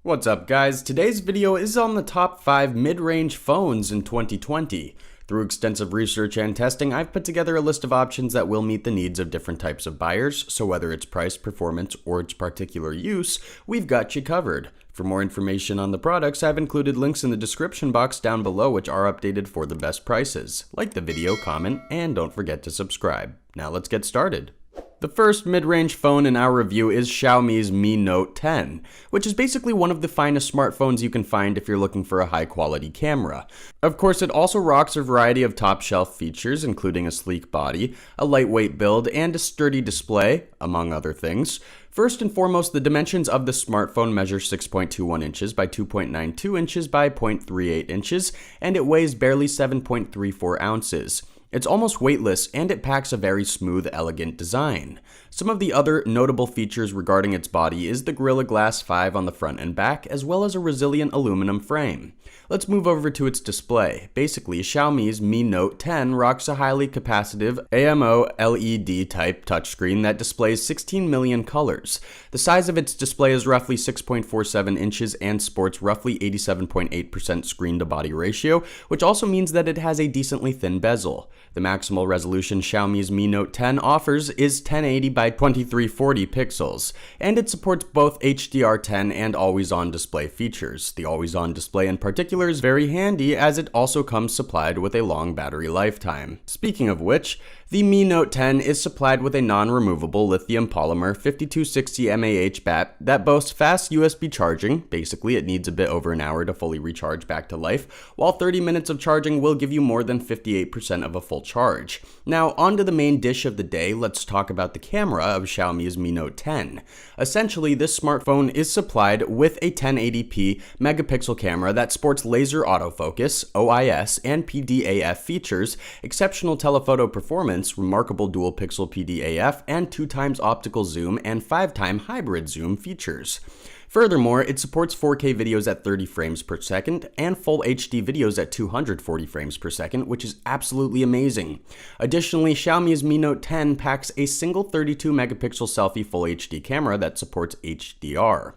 What's up guys, today's video is on the top 5 mid-range phones in 2020. Through extensive research and testing, I've put together a list of options that will meet the needs of different types of buyers, so whether it's price, performance, or its particular use, we've got you covered. For more information on the products, I've included links in the description box down below which are updated for the best prices. Like the video, comment, and don't forget to subscribe. Now let's get started. The first mid-range phone in our review is Xiaomi's Mi Note 10, which is basically one of the finest smartphones you can find if you're looking for a high-quality camera. Of course, it also rocks a variety of top-shelf features, including a sleek body, a lightweight build, and a sturdy display, among other things. First and foremost, the dimensions of the smartphone measure 6.21 inches by 2.92 inches by 0.38 inches, and it weighs barely 7.34 ounces. It's almost weightless, and it packs a very smooth, elegant design. Some of the other notable features regarding its body is the Gorilla Glass 5 on the front and back, as well as a resilient aluminum frame. Let's move over to its display. Basically, Xiaomi's Mi Note 10 rocks a highly capacitive AMO LED type touchscreen that displays 16 million colors. The size of its display is roughly 6.47 inches and sports roughly 87.8% screen-to-body ratio, which also means that it has a decently thin bezel. The maximal resolution Xiaomi's Mi Note 10 offers is 1080 by 2340 pixels, and it supports both HDR10 and always-on display features. The always-on display in particular is very handy as it also comes supplied with a long battery lifetime. Speaking of which, the Mi Note 10 is supplied with a non-removable lithium polymer 5260 mAh bat that boasts fast USB charging. Basically, it needs a bit over an hour to fully recharge back to life, while 30 minutes of charging will give you more than 58% of a full charge. Now, on to the main dish of the day, let's talk about the camera of Xiaomi's Mi Note 10. Essentially, this smartphone is supplied with a 1080p megapixel camera that sports laser autofocus, OIS, and PDAF features, exceptional telephoto performance, remarkable dual pixel PDAF, and 2x optical zoom and 5x hybrid zoom features. Furthermore, it supports 4K videos at 30 frames per second and full HD videos at 240 frames per second, which is absolutely amazing. Additionally, Xiaomi's Mi Note 10 packs a single 32 megapixel selfie full HD camera that supports HDR.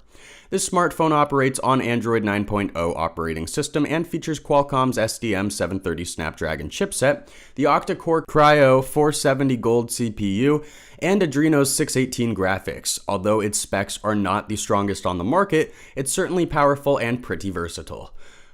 This smartphone operates on Android 9.0 operating system and features Qualcomm's SDM730 Snapdragon chipset, the octa-core Kryo 470 Gold CPU, and Adreno's 618 graphics. Although its specs are not the strongest on the market, it's certainly powerful and pretty versatile.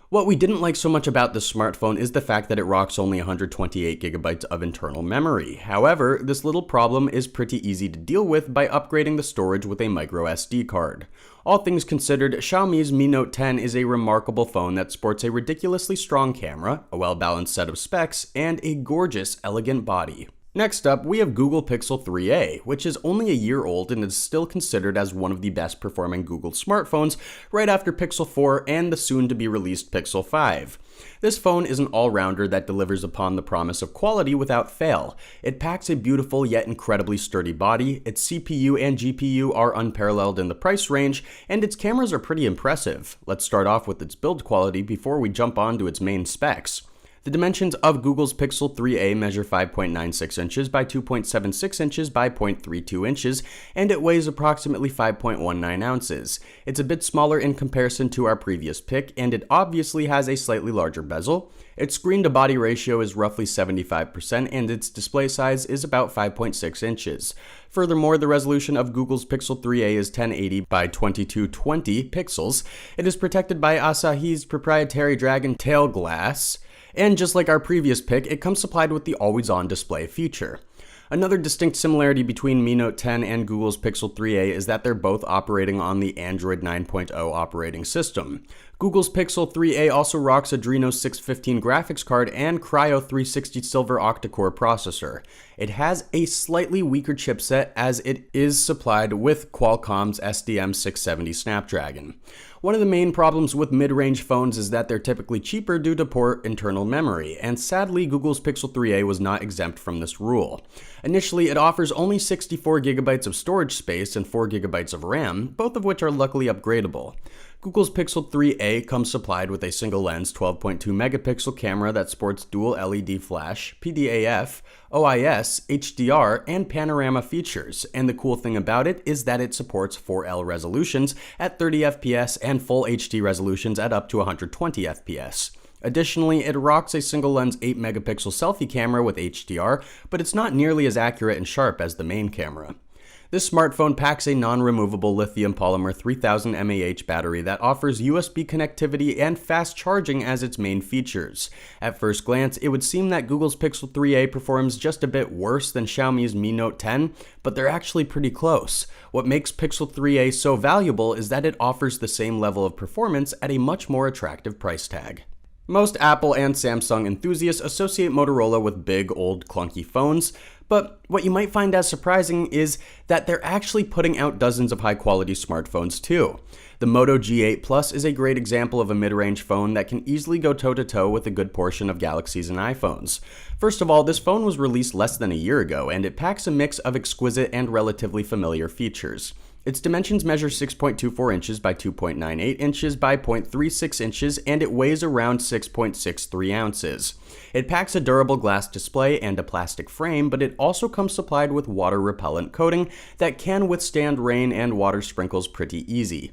What we didn't like so much about this smartphone is the fact that it rocks only 128 gigabytes of internal memory. However, this little problem is pretty easy to deal with by upgrading the storage with a micro SD card. All things considered, Xiaomi's Mi Note 10 is a remarkable phone that sports a ridiculously strong camera, a well-balanced set of specs, and a gorgeous, elegant body. Next up, we have Google Pixel 3a, which is only a year old and is still considered as one of the best performing Google smartphones right after Pixel 4 and the soon-to-be-released Pixel 5. This phone is an all-rounder that delivers upon the promise of quality without fail. It packs a beautiful yet incredibly sturdy body, its CPU and GPU are unparalleled in the price range, and its cameras are pretty impressive. Let's start off with its build quality before we jump on to its main specs. The dimensions of Google's Pixel 3a measure 5.96 inches by 2.76 inches by 0.32 inches, and it weighs approximately 5.19 ounces. It's a bit smaller in comparison to our previous pick, and it obviously has a slightly larger bezel. Its screen-to-body ratio is roughly 75%, and its display size is about 5.6 inches. Furthermore, the resolution of Google's Pixel 3a is 1080 by 2220 pixels. It is protected by Asahi's proprietary Dragon Tail glass. And just like our previous pick, it comes supplied with the always-on display feature. Another distinct similarity between Mi Note 10 and Google's Pixel 3a is that they're both operating on the Android 9.0 operating system. Google's Pixel 3a also rocks Adreno's 615 graphics card and Kryo 360 Silver octa-core processor. It has a slightly weaker chipset as it is supplied with Qualcomm's SDM670 Snapdragon. One of the main problems with mid-range phones is that they're typically cheaper due to poor internal memory, and sadly Google's Pixel 3a was not exempt from this rule. Initially, it offers only 64 gigabytes of storage space and 4 gigabytes of RAM, both of which are luckily upgradable. Google's Pixel 3a comes supplied with a single-lens 12.2 megapixel camera that sports dual LED flash, PDAF, OIS, HDR, and panorama features, and the cool thing about it is that it supports 4L resolutions at 30 FPS and full HD resolutions at up to 120 FPS. Additionally, it rocks a single-lens 8 megapixel selfie camera with HDR, but it's not nearly as accurate and sharp as the main camera. This smartphone packs a non-removable lithium polymer 3000 mAh battery that offers USB connectivity and fast charging as its main features. At first glance, it would seem that Google's Pixel 3a performs just a bit worse than Xiaomi's Mi Note 10, but they're actually pretty close. What makes Pixel 3a so valuable is that it offers the same level of performance at a much more attractive price tag. Most Apple and Samsung enthusiasts associate Motorola with big, old, clunky phones, but what you might find as surprising is that they're actually putting out dozens of high-quality smartphones too. The Moto G8 Plus is a great example of a mid-range phone that can easily go toe-to-toe with a good portion of Galaxies and iPhones. First of all, this phone was released less than a year ago, and it packs a mix of exquisite and relatively familiar features. Its dimensions measure 6.24 inches by 2.98 inches by 0.36 inches, and it weighs around 6.63 ounces. It packs a durable glass display and a plastic frame, but it also comes supplied with water-repellent coating that can withstand rain and water sprinkles pretty easy.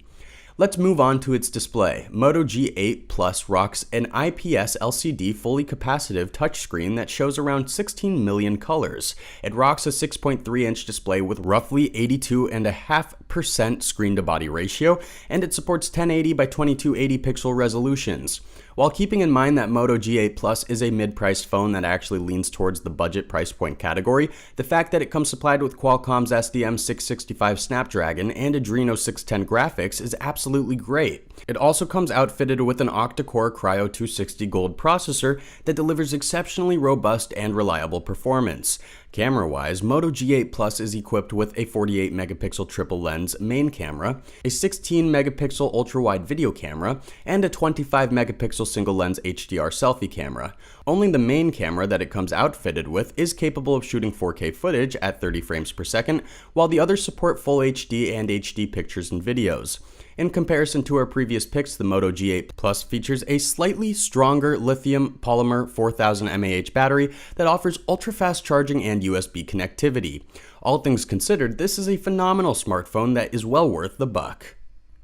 Let's move on to its display. Moto G8 Plus rocks an IPS LCD fully capacitive touchscreen that shows around 16 million colors. It rocks a 6.3-inch display with roughly 82.5% screen-to-body ratio, and it supports 1080 by 2280 pixel resolutions. While keeping in mind that Moto G8 Plus is a mid-priced phone that actually leans towards the budget price point category, the fact that it comes supplied with Qualcomm's SDM665 Snapdragon and Adreno 610 graphics is absolutely great. It also comes outfitted with an octa-core Cryo 260 Gold processor that delivers exceptionally robust and reliable performance. Camera-wise, Moto G8 Plus is equipped with a 48 megapixel triple lens main camera, a 16 megapixel ultra-wide video camera, and a 25 megapixel single lens HDR selfie camera. Only the main camera that it comes outfitted with is capable of shooting 4K footage at 30 frames per second, while the others support full HD and HD pictures and videos. In comparison to our previous picks, the Moto G8 Plus features a slightly stronger lithium polymer 4000 mAh battery that offers ultra-fast charging and USB connectivity. All things considered, this is a phenomenal smartphone that is well worth the buck.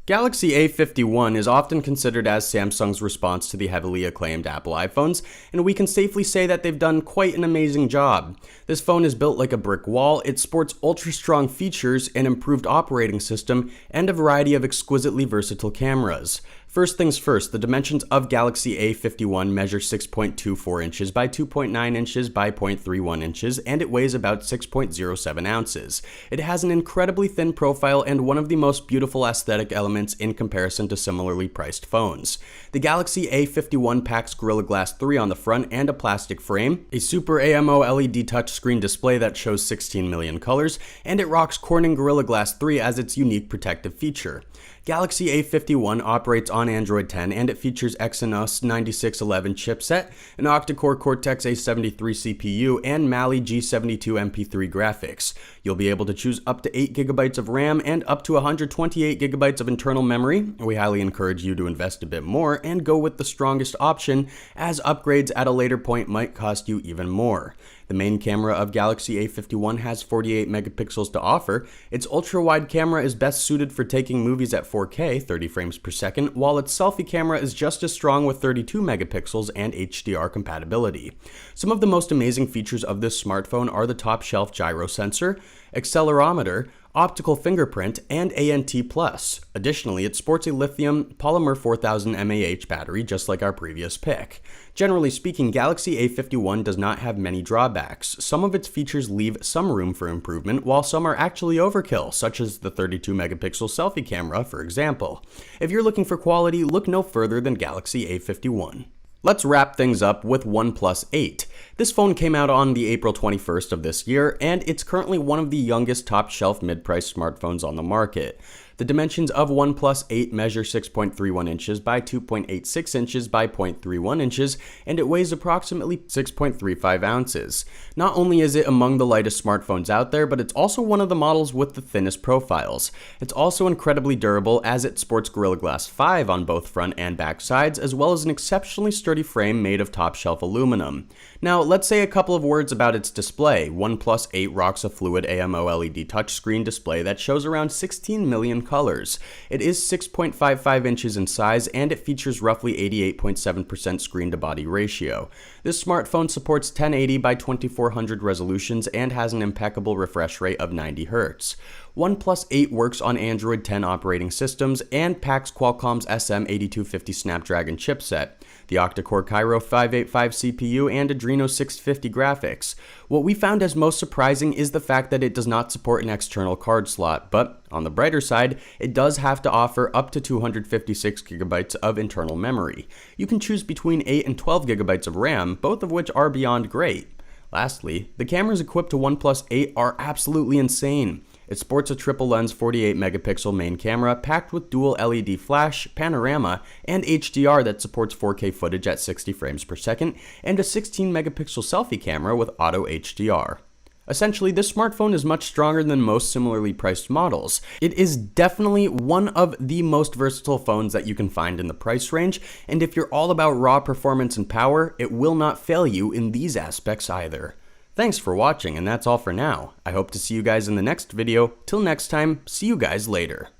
Galaxy A51 is often considered as Samsung's response to the heavily acclaimed Apple iPhones, and we can safely say that they've done quite an amazing job. This phone is built like a brick wall, it sports ultra-strong features, an improved operating system, and a variety of exquisitely versatile cameras. First things first, the dimensions of Galaxy A51 measure 6.24 inches by 2.9 inches by 0.31 inches, and it weighs about 6.07 ounces. It has an incredibly thin profile and one of the most beautiful aesthetic elements in comparison to similarly priced phones. The Galaxy A51 packs Gorilla Glass 3 on the front and a plastic frame, a Super AMO LED touchscreen display that shows 16 million colors, and it rocks Corning Gorilla Glass 3 as its unique protective feature. Galaxy A51 operates on Android 10 and it features Exynos 9611 chipset, an octa-core Cortex A73 CPU, and Mali G72 MP3 graphics. You'll be able to choose up to 8GB of RAM and up to 128GB of internal memory. We highly encourage you to invest a bit more and go with the strongest option, as upgrades at a later point might cost you even more. The main camera of Galaxy A51 has 48 megapixels to offer. Its ultra-wide camera is best suited for taking movies at 4K, 30 frames per second, while its selfie camera is just as strong with 32 megapixels and HDR compatibility. Some of the most amazing features of this smartphone are the top-shelf gyro sensor, accelerometer, optical fingerprint, and ANT+. Additionally, it sports a lithium polymer 4000 mAh battery just like our previous pick. Generally speaking, Galaxy A51 does not have many drawbacks. Some of its features leave some room for improvement, while some are actually overkill, such as the 32 megapixel selfie camera, for example. If you're looking for quality, look no further than Galaxy A51. Let's wrap things up with OnePlus 8. This phone came out on the April 21st of this year, and it's currently one of the youngest top-shelf mid-price smartphones on the market. The dimensions of OnePlus 8 measure 6.31 inches by 2.86 inches by 0.31 inches, and it weighs approximately 6.35 ounces. Not only is it among the lightest smartphones out there, but it's also one of the models with the thinnest profiles. It's also incredibly durable as it sports Gorilla Glass 5 on both front and back sides, as well as an exceptionally sturdy frame made of top-shelf aluminum. Now, let's say a couple of words about its display. OnePlus 8 rocks a fluid AMOLED touchscreen display that shows around 16 million colors. It is 6.55 inches in size, and it features roughly 88.7% screen-to-body ratio. This smartphone supports 1080 by 2400 resolutions and has an impeccable refresh rate of 90 Hz. OnePlus 8 works on Android 10 operating systems and packs Qualcomm's SM8250 Snapdragon chipset, the octa-core Kryo 585 CPU, and Adreno 650 graphics. What we found as most surprising is the fact that it does not support an external card slot, but on the brighter side, it does have to offer up to 256 gigabytes of internal memory. You can choose between 8 and 12 gigabytes of RAM, both of which are beyond great. Lastly, the cameras equipped to OnePlus 8 are absolutely insane. It sports a triple lens 48 megapixel main camera packed with dual LED flash, panorama, and HDR that supports 4K footage at 60 frames per second, and a 16 megapixel selfie camera with auto HDR. Essentially, this smartphone is much stronger than most similarly priced models. It is definitely one of the most versatile phones that you can find in the price range, and if you're all about raw performance and power, it will not fail you in these aspects either. Thanks for watching, and that's all for now. I hope to see you guys in the next video. Till next time, see you guys later.